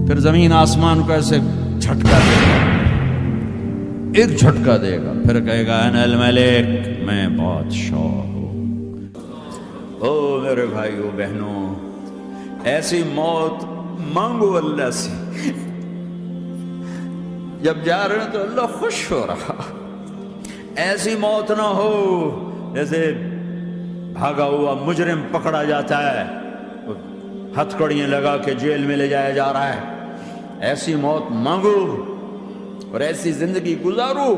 پھر زمین آسمان کو ایسے جھٹکا دے گا، ایک جھٹکا دے گا، پھر کہے گا انا الملک، میں بادشاہ ہوں۔ او میرے بھائیو بہنوں، ایسی موت مانگو اللہ سے، جب جا رہے ہیں تو اللہ خوش ہو رہا۔ ایسی موت نہ ہو جیسے بھاگا ہوا مجرم پکڑا جاتا ہے، ہتھکڑیاں لگا کے جیل میں لے جایا جا رہا ہے۔ ایسی موت مانگو اور ایسی زندگی گزارو۔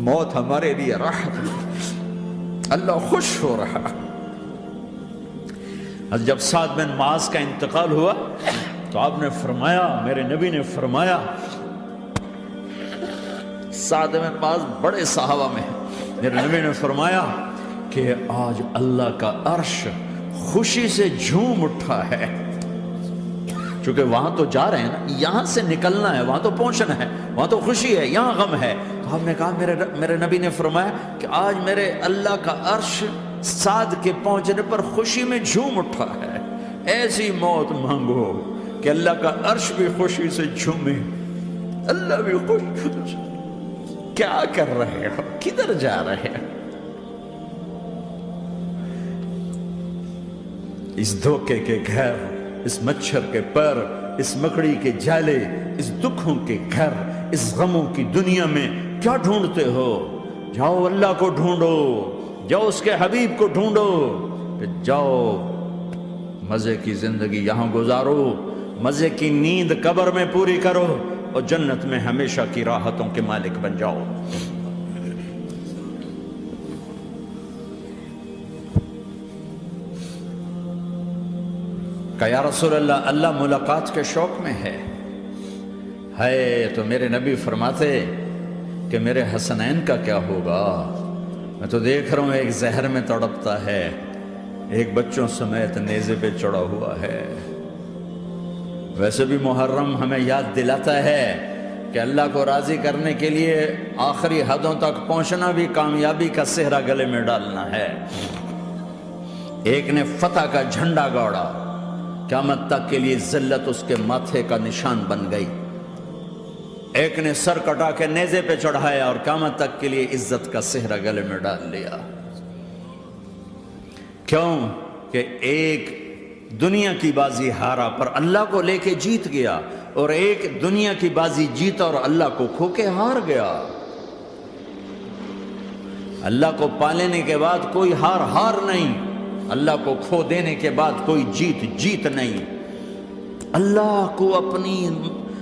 موت ہمارے لیے راحت ہے، اللہ خوش ہو رہا۔ جب سعد بن معاذ کا انتقال ہوا تو آپ نے فرمایا، میرے نبی نے فرمایا، سعد بن معاذ بڑے صحابہ میں ہیں، میرے نبی نے فرمایا کہ آج اللہ کا عرش خوشی سے جھوم اٹھا ہے، چونکہ وہاں تو جا رہے ہیں نا، یہاں سے نکلنا ہے، وہاں تو پہنچنا ہے، وہاں تو خوشی ہے، یہاں غم ہے۔ تو آپ نے کہا، میرے نبی نے فرمایا کہ آج میرے اللہ کا عرش سعد کے پہنچنے پر خوشی میں جھوم اٹھا ہے۔ ایسی موت مانگو کہ اللہ کا عرش بھی خوشی سے جھومے، اللہ بھی خوش۔ کیا کر رہے ہو؟ کدھر جا رہے ہو؟ اس دھوکے کے گھر، اس مچھر کے پر، اس مکڑی کے جالے، اس دکھوں کے گھر، اس غموں کی دنیا میں کیا ڈھونڈتے ہو؟ جاؤ اللہ کو ڈھونڈو، جاؤ اس کے حبیب کو ڈھونڈو، کہ جاؤ مزے کی زندگی یہاں گزارو، مزے کی نیند قبر میں پوری کرو، اور جنت میں ہمیشہ کی راحتوں کے مالک بن جاؤ۔ کہ یا رسول اللہ، اللہ ملاقات کے شوق میں ہے۔ تو میرے نبی فرماتے کہ میرے حسنین کا کیا ہوگا؟ میں تو دیکھ رہا ہوں ایک زہر میں تڑپتا ہے، ایک بچوں سمیت نیزے پہ چڑھا ہوا ہے۔ ویسے بھی محرم ہمیں یاد دلاتا ہے کہ اللہ کو راضی کرنے کے لیے آخری حدوں تک پہنچنا بھی کامیابی کا صحرا گلے میں ڈالنا ہے۔ ایک نے فتح کا جھنڈا گاڑا، قیامت تک کے لیے ذلت اس کے ماتھے کا نشان بن گئی۔ ایک نے سر کٹا کے نیزے پہ چڑھایا اور قیامت تک کے لیے عزت کا صحرا گلے میں ڈال لیا۔ کیوں کہ ایک دنیا کی بازی ہارا پر اللہ کو لے کے جیت گیا، اور ایک دنیا کی بازی جیتا اور اللہ کو کھو کے ہار گیا۔ اللہ کو پا لینے کے بعد کوئی ہار نہیں، اللہ کو کھو دینے کے بعد کوئی جیت نہیں۔ اللہ کو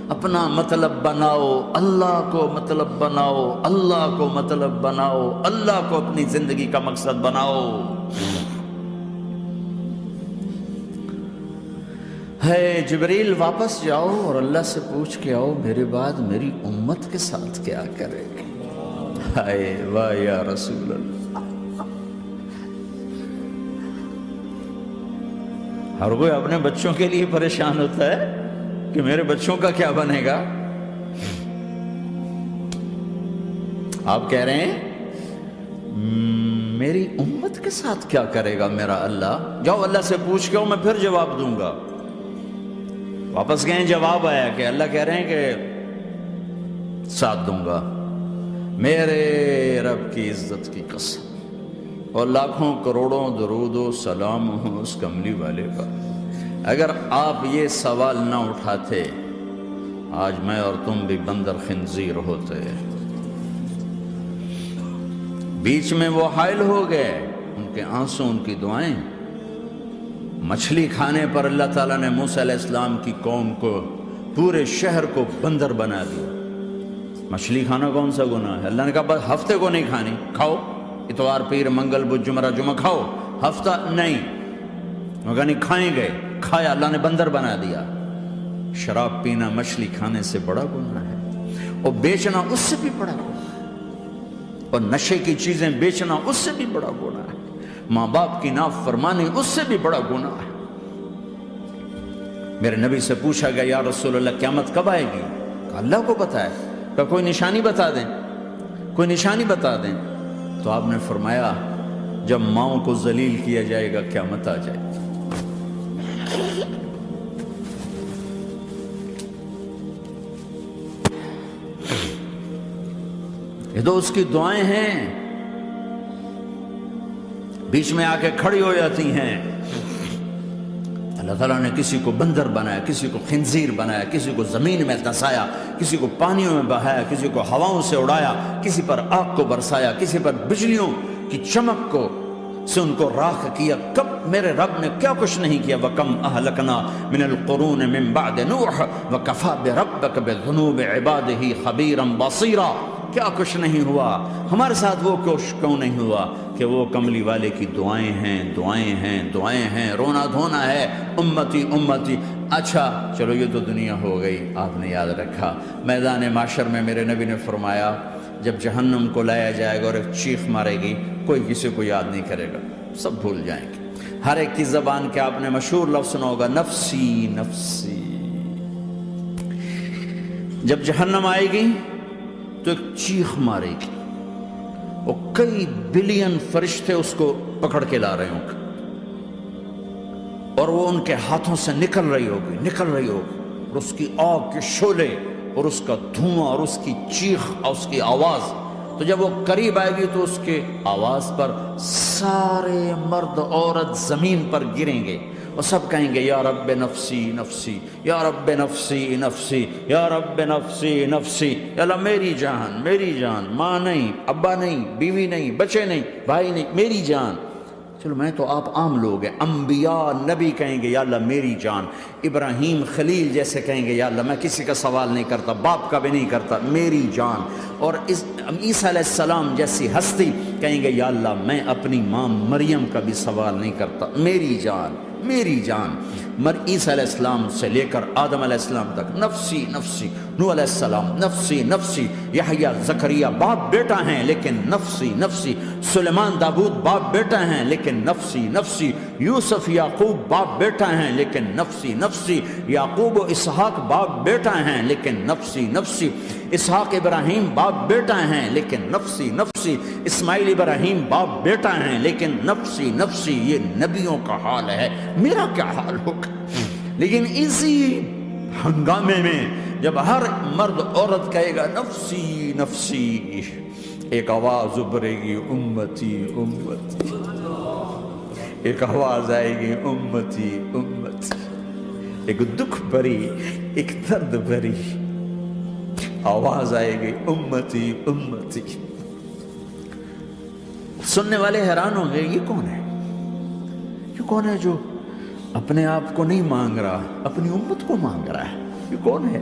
اپنا مطلب بناؤ، اللہ کو مطلب بناؤ، اللہ کو مطلب بناؤ، اللہ کو اپنی زندگی کا مقصد بناؤ۔ جبریل واپس جاؤ اور اللہ سے پوچھ کے آؤ، میرے بعد میری امت کے ساتھ کیا کرے گی؟ واہ یا رسول اللہ۔ ہر کوئی اپنے بچوں کے لیے پریشان ہوتا ہے کہ میرے بچوں کا کیا بنے گا۔ آپ کہہ رہے ہیں میری امت کے ساتھ کیا کرے گا میرا اللہ؟ جاؤ اللہ سے پوچھ کے میں پھر جواب دوں گا۔ واپس گئے، جواب آیا کہ اللہ کہہ رہے ہیں کہ ساتھ دوں گا، میرے رب کی عزت کی قسم، اور لاکھوں کروڑوں درود و سلام ہوں اس کملی والے کا۔ اگر آپ یہ سوال نہ اٹھاتے، آج میں اور تم بھی بندر خنزیر ہوتے۔ بیچ میں وہ حائل ہو گئے، ان کے آنسو، ان کی دعائیں۔ مچھلی کھانے پر اللہ تعالیٰ نے موسیٰ علیہ السلام کی قوم کو، پورے شہر کو بندر بنا دیا۔ مچھلی کھانا کون سا گناہ ہے؟ اللہ نے کہا بس ہفتے کو نہیں کھانی، کھاؤ، اتوار پیر منگل بدھ جمعہ کھاؤ، ہفتہ نہیں۔ مگر نہیں کھائیں گے، کھایا، اللہ نے بندر بنا دیا۔ شراب پینا مچھلی کھانے سے بڑا گناہ ہے، اور بیچنا اس سے بھی بڑا گناہ ہے، اور نشے کی چیزیں بیچنا اس سے بھی بڑا گناہ ہے، ماں باپ کی نافرمانی اس سے بھی بڑا گناہ ہے۔ میرے نبی سے پوچھا گیا یا رسول اللہ قیامت کب آئے گی؟ کہا اللہ کو پتہ ہے۔ کہا کوئی نشانی بتا دیں، کوئی نشانی بتا دیں۔ تو آپ نے فرمایا جب ماؤں کو ذلیل کیا جائے گا قیامت آ جائے گی۔ یہ تو اس کی دعائیں ہیں، بیچ میں آ کے کھڑی ہو جاتی ہیں۔ اللہ تعالیٰ نے کسی کو بندر بنایا، کسی کو خنزیر بنایا، کسی کو زمین میں دھسایا، کسی کو پانیوں میں بہایا، کسی کو ہواؤں سے اڑایا، کسی پر آگ کو برسایا، کسی پر بجلیوں کی چمک کو سے ان کو راکھ کیا۔ کب میرے رب نے کیا کچھ نہیں کیا۔ وَكَمْ أَهْلَكْنَا مِنَ الْقُرُونِ مِنْ بَعْدِ نُوحٍ وَكَفَى بِرَبِّكَ بِذُنُوبِ عِبَادِهِ خَبِيرًا بَصِيرًا۔ کیا کچھ نہیں ہوا ہمارے ساتھ، وہ کچھ کیوں نہیں ہوا کہ وہ کملی والے کی دعائیں ہیں، دعائیں ہیں، دعائیں ہیں، رونا دھونا ہے، امتی امتی۔ اچھا چلو یہ تو دنیا ہو گئی، آپ نے یاد رکھا میدان معاشر میں میرے نبی نے فرمایا جب جہنم کو لایا جائے گا اور ایک چیخ مارے گی، کوئی کسی کو یاد نہیں کرے گا، سب بھول جائیں گے۔ ہر ایک کی زبان کے آپ نے مشہور لفظ سنا ہوگا، نفسی نفسی۔ جب جہنم آئے گی تو ایک چیخ مارے گی، اور کئی بلین فرشتے اس کو پکڑ کے لا رہے ہوں گے، اور وہ ان کے ہاتھوں سے نکل رہی ہوگی اور اس کی آگ کے شعلے اور اس کا دھواں اور اس کی چیخ اور اس کی آواز۔ تو جب وہ قریب آئے گی تو اس کے آواز پر سارے مرد عورت زمین پر گریں گے اور سب کہیں گے یا رب نفسی نفسی، یا رب نفسی نفسی، یا رب نفسی نفسی۔ یا اللہ میری جان، میری جان، ماں نہیں، ابا نہیں، بیوی نہیں، بچے نہیں، بھائی نہیں، میری جان۔ چلو میں تو آپ عام لوگ ہیں، انبیاء نبی کہیں گے یا اللہ میری جان، ابراہیم خلیل جیسے کہیں گے یا اللہ میں کسی کا سوال نہیں کرتا، باپ کا بھی نہیں کرتا، میری جان۔ اور عیسیٰ علیہ السلام جیسی ہستی کہیں گے یا اللہ میں اپنی ماں مریم کا بھی سوال نہیں کرتا، میری جان، میری جان۔ عیسیٰ علیہ السلام سے لے کر آدم علیہ السلام تک نفسی نفسی، نوح علیہ السلام نفسی نفسی، یحییٰ زکریا باپ بیٹا ہیں لیکن نفسی نفسی، سلیمان داؤد باپ بیٹا ہیں لیکن نفسی نفسی، یوسف یعقوب باپ بیٹا ہیں لیکن نفسی نفسی، یعقوب و اسحاق باپ بیٹا ہیں لیکن نفسی نفسی، اسحاق ابراہیم باپ بیٹا ہیں لیکن نفسی نفسی، اسماعیل ابراہیم باپ بیٹا ہیں لیکن نفسی نفسی۔ یہ نبیوں کا حال ہے، میرا کیا حال ہوگا؟ لیکن اسی ہنگامے میں جب ہر مرد عورت کہے گا نفسی نفسی، ایک آواز ابھرے گی امتی امتی، ایک آواز آئے گی امتی امتی، ایک دکھ بھری، ایک درد بھری آواز آئے گی امتی امتی۔ سننے والے حیران ہوں گے یہ کون ہے، یہ کون ہے جو اپنے آپ کو نہیں مانگ رہا، اپنی امت کو مانگ رہا ہے، یہ کون ہے؟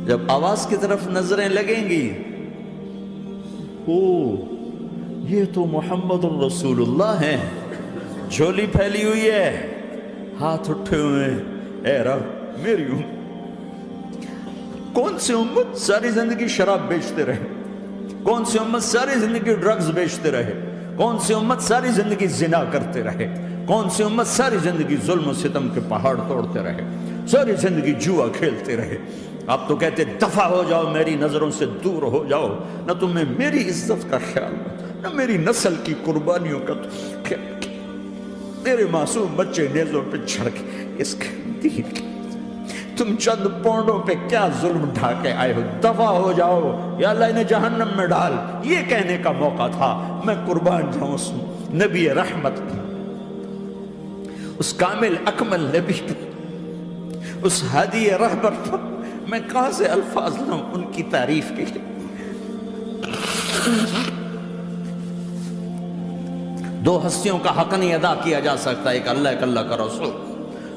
جب آواز کی طرف نظریں لگیں گی، او یہ تو محمد الرسول اللہ ہے، جھولی پھیلی ہوئی ہے، ہاتھ اٹھے ہوئے ہیں، اے رب میری امت۔ کون سی امت ساری زندگی شراب بیچتے رہے، کون سی امت ساری زندگی ڈرگز بیچتے رہے، کون سی امت ساری زندگی زنا کرتے رہے، کون سی امت ساری زندگی ظلم و ستم کے پہاڑ توڑتے رہے، ساری زندگی جوا کھیلتے رہے۔ آپ تو کہتے دفع ہو جاؤ، میری نظروں سے دور ہو جاؤ، نہ تمہیں میری عزت کا خیال، نہ میری نسل کی قربانیوں کا خیال، میرے معصوم بچے نیزوں پہ چڑھ کے اس کے دین کی تم چند پونڈوں پہ کیا ظلم ڈھا کے آئے ہو، دفع ہو جاؤ، یا اللہ انہیں جہنم میں ڈال۔ یہ کہنے کا موقع تھا، میں قربان جاؤں اس نبی رحمت کی، اس کامل اکمل نبی پر، اس ہادی رہبر پر میں کہاں سے الفاظ لوں ان کی تعریف کے لیے۔ دو ہستیوں کا حق نہیں ادا کیا جا سکتا، ایک اللہ، ایک اللہ کا رسول۔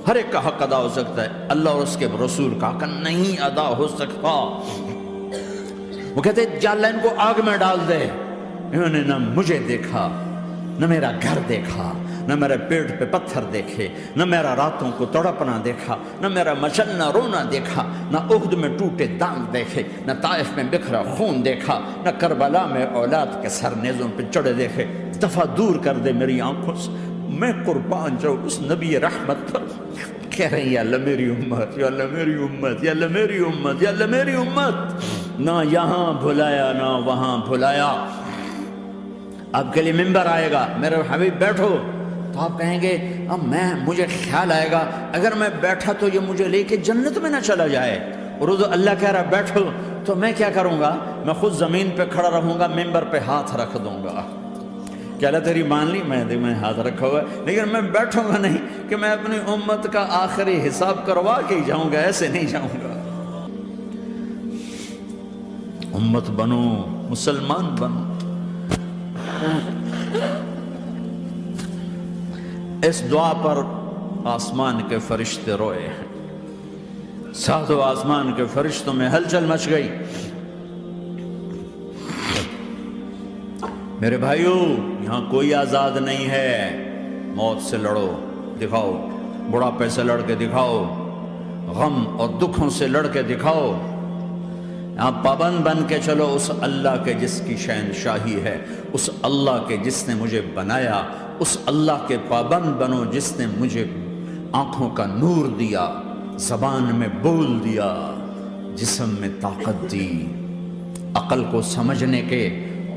ہر ایک کا حق ادا ہو سکتا ہے، اللہ اور اس کے رسول کا حق نہیں ادا ہو سکتا۔ وہ کہتے جا اللہ ان کو آگ میں ڈال دے، انہوں نے نہ مجھے دیکھا، نہ میرا گھر دیکھا، نہ میرے پیٹ پہ پتھر دیکھے، نہ میرا راتوں کو تڑپنا دیکھا، نہ میرا مچلنا رونا دیکھا، نہ احد میں ٹوٹے دانت دیکھے، نہ طائف میں بکھرا خون دیکھا، نہ کربلا میں اولاد کے سر نیزوں پہ چڑھے دیکھے۔ دفعہ دور کر دے میری آنکھوں سے، میں قربان جاؤں اس نبی رحمت پر۔ کہہ رہے ہیں یا اللہ میری امت، یا اللہ میری امت، یا اللہ میری امت، یا اللہ میری امت۔ نہ یہاں بھلایا نہ وہاں بھلایا، آپ کے لیے ممبر آئے گا، میرے حبیب بیٹھو، تو آپ کہیں گے اب مجھے خیال آئے گا اگر میں بیٹھا تو یہ مجھے لے کے جنت میں نہ چلا جائے، اور اللہ کہہ رہا بیٹھو، تو میں کیا کروں گا؟ میں خود زمین پہ کھڑا رہوں گا، ممبر پہ ہاتھ رکھ دوں گا کہ اللہ تیری مان لی، میں ہاتھ رکھا ہوا ہے، لیکن میں بیٹھوں گا نہیں کہ میں اپنی امت کا آخری حساب کروا کے ہی جاؤں گا، ایسے نہیں جاؤں گا۔ امت بنو، مسلمان بنو۔ اس دعا پر آسمان کے فرشتے روئے ہیں، ساتوں آسمان کے فرشتوں میں ہلچل مچ گئی۔ میرے بھائیو، یہاں کوئی آزاد نہیں ہے، موت سے لڑو، دکھاؤ، بڑھاپے سے لڑ کے دکھاؤ، غم اور دکھوں سے لڑ کے دکھاؤ، یہاں پابند بن کے چلو اس اللہ کے جس کی شہنشاہی ہے، اس اللہ کے جس نے مجھے بنایا، اس اللہ کے پابند بنو جس نے مجھے آنکھوں کا نور دیا، زبان میں بول دیا، جسم میں طاقت دی، عقل کو سمجھنے کے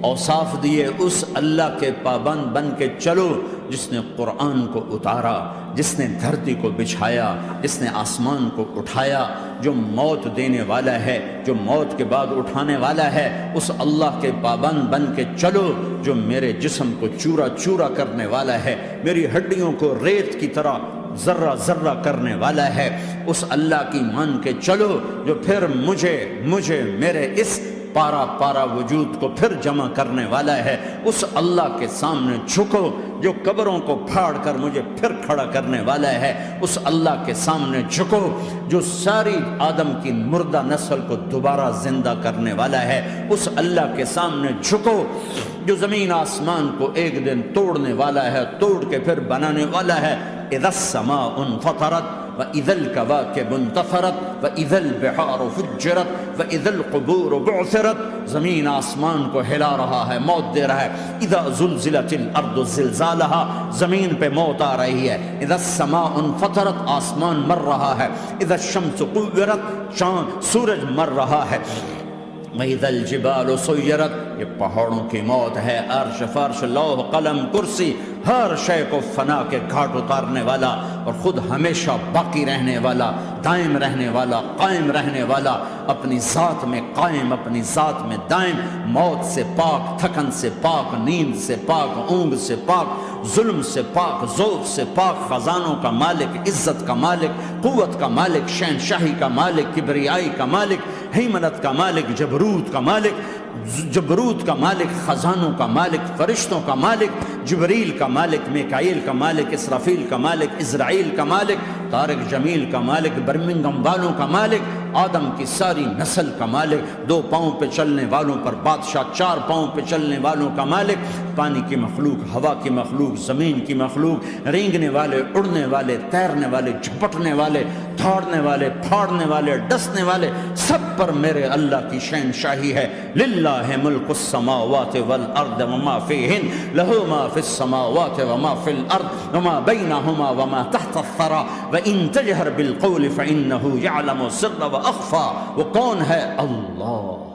اوصاف دیے، اس اللہ کے پابند بن کے چلو جس نے قرآن کو اتارا، جس نے دھرتی کو بچھایا، جس نے آسمان کو اٹھایا، جو موت دینے والا ہے، جو موت کے بعد اٹھانے والا ہے، اس اللہ کے پابند بن کے چلو جو میرے جسم کو چورا چورا کرنے والا ہے، میری ہڈیوں کو ریت کی طرح ذرہ ذرہ کرنے والا ہے، اس اللہ کی مان کے چلو جو پھر مجھے میرے اس پارا پارا وجود کو پھر جمع کرنے والا ہے، اس اللہ کے سامنے جھکو جو قبروں کو پھاڑ کر مجھے پھر کھڑا کرنے والا ہے، اس اللہ کے سامنے جھکو جو ساری آدم کی مردہ نسل کو دوبارہ زندہ کرنے والا ہے، اس اللہ کے سامنے جھکو جو زمین آسمان کو ایک دن توڑنے والا ہے، توڑ کے پھر بنانے والا ہے۔ اذا السماء انفطرت وَإِذَا الْكَوَاكِبُ انتَثَرَتْ وَإِذَا الْبِحَارُ فُجِّرَتْ وَإِذَا الْقُبُورُ بُعْثِرَتْ، زمین آسمان کو ہلا رہا ہے، موت دے رہا ہے۔ اِذَا زُلْزِلَتِ الْأَرْضُ زِلْزَالَهَا، زمین پہ موت آ رہی ہے۔ اِذَا السَّمَاءُ انفطرت، آسمان مر رہا ہے۔ اِذَا الشَّمْسُ كُوِّرَتْ، سورج مر رہا ہے۔ وَإِذَا الْجِبَالُ سُيِّرَتْ، یہ پہاڑوں کی موت ہے۔ عرش فرش لوح قلم کرسی، ہر شے کو فنا کے گھاٹ اتارنے والا اور خود ہمیشہ باقی رہنے والا، دائم رہنے والا، قائم رہنے والا، اپنی ذات میں قائم، اپنی ذات میں دائم، موت سے پاک، تھکن سے پاک، نیند سے پاک، اونگ سے پاک، ظلم سے پاک، ذوق سے پاک، خزانوں کا مالک، عزت کا مالک، قوت کا مالک، شہنشاہی کا مالک، کبریائی کا مالک، ہیمنت کا مالک، جبروت کا مالک، خزانوں کا مالک، فرشتوں کا مالک، جبریل کا مالک، میکائیل کا مالک، اسرافیل کا مالک، اسرائیل کا مالک، طارق جمیل کا مالک، برمنگم والوں کا مالک، آدم کی ساری نسل کا مالک، 2 پاؤں پہ چلنے والوں پر بادشاہ، 4 پاؤں پہ چلنے والوں کا مالک، پانی کی مخلوق، ہوا کی مخلوق، زمین کی مخلوق، رینگنے والے، اڑنے والے، تیرنے والے، جھپٹنے والے، دھاڑنے والے، پھاڑنے والے، ڈسنے والے، سب پر میرے اللہ کی شہنشاہی ہے۔ للہ ملک السماوات والارض وما فیہن، لہ ما فی السماوات وما فی الارض وما بینہما وما تحت الثری وان تجہر بالقول فانہ یعلم السر واخفی۔ وہ کون ہے؟ اللہ۔